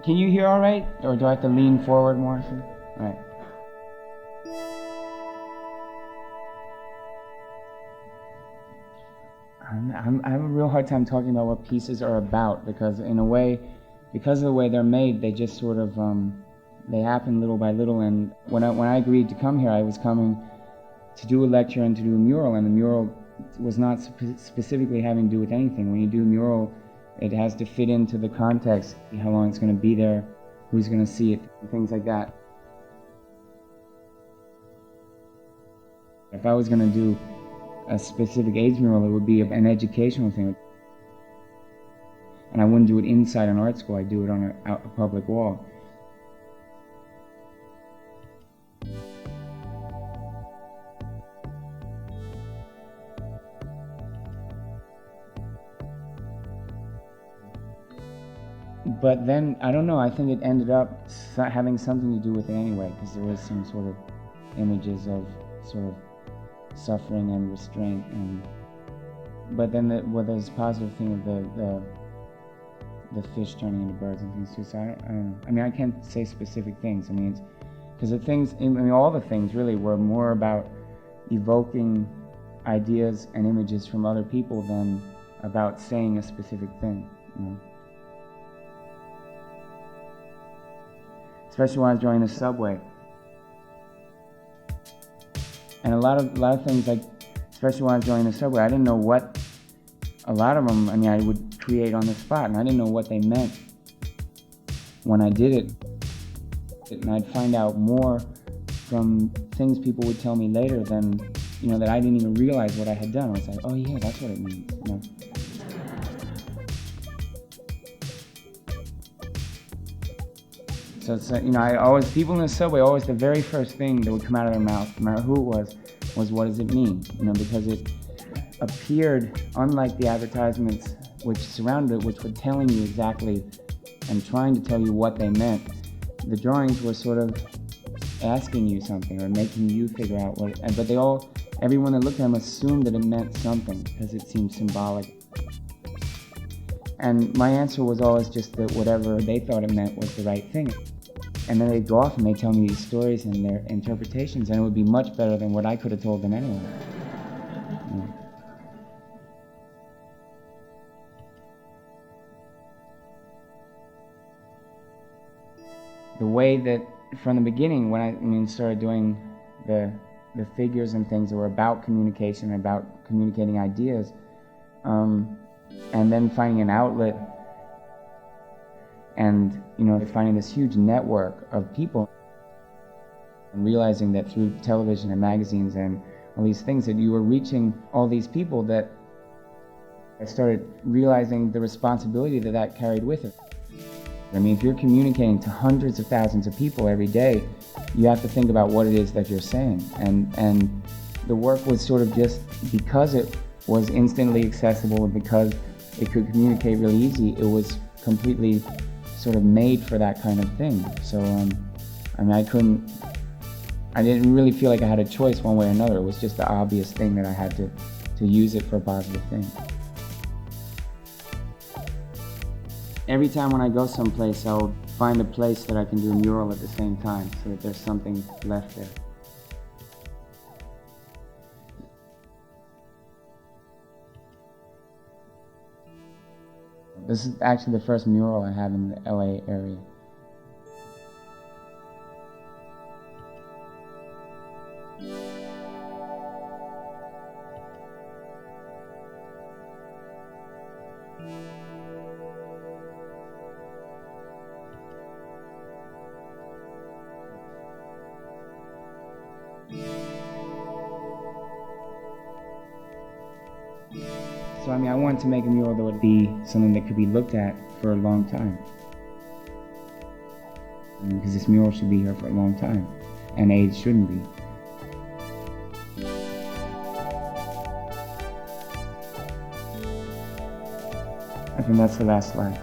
Can you hear all right? Or do I have to lean forward more? All right. I have a real hard time talking about what pieces are about, because in a way, because of the way they're made, they just sort of, they happen little by little. And when I agreed to come here, I was coming to do a lecture and to do a mural, and the mural was not specifically having to do with anything. When you do a mural, it has to fit into the context, how long it's going to be there, who's going to see it, and things like that. If I was going to do a specific AIDS mural, it would be an educational thing. And I wouldn't do it inside an art school, I'd do it on a public wall. But then, I don't know, I think it ended up having something to do with it anyway, because there was some sort of images of sort of suffering and restraint, but then there's a positive thing of the fish turning into birds and things too. So I don't know. I mean, I can't say specific things. I mean, it's because the things, I mean, all the things really were more about evoking ideas and images from other people than about saying a specific thing, you know. Especially when I was drawing the subway. And a lot of things, like, especially when I was drawing the subway, I didn't know what, a lot of them, I mean, I would create on the spot, and I didn't know what they meant when I did it. And I'd find out more from things people would tell me later than, you know, that I didn't even realize what I had done. I was like, oh yeah, that's what it means, you know. So it's, you know, people in the subway, always the very first thing that would come out of their mouth, no matter who it was what does it mean? You know, because it appeared, unlike the advertisements which surrounded it, which were telling you exactly and trying to tell you what they meant. The drawings were sort of asking you something or making you figure out what, but everyone that looked at them assumed that it meant something because it seemed symbolic. And my answer was always just that whatever they thought it meant was the right thing. And then they'd go off and they'd tell me these stories and their interpretations, and it would be much better than what I could have told them anyway. Yeah. The way that, from the beginning, when I started doing the figures and things that were about communication, about communicating ideas, and then finding an outlet, and, you know, finding this huge network of people, and realizing that through television and magazines and all these things that you were reaching all these people, that I started realizing the responsibility that carried with it. I mean, if you're communicating to hundreds of thousands of people every day, you have to think about what it is that you're saying. And the work was sort of just, because it was instantly accessible and because it could communicate really easy, it was completely sort of made for that kind of thing. So, I mean, I didn't really feel like I had a choice one way or another. It was just the obvious thing that I had to use it for a positive thing. Every time when I go someplace, I'll find a place that I can do a mural at the same time, so that there's something left there. This is actually the first mural I have in the LA area. So, I mean, I wanted to make a mural that would be something that could be looked at for a long time. Because this mural should be here for a long time, and AIDS shouldn't be. I think that's the last slide.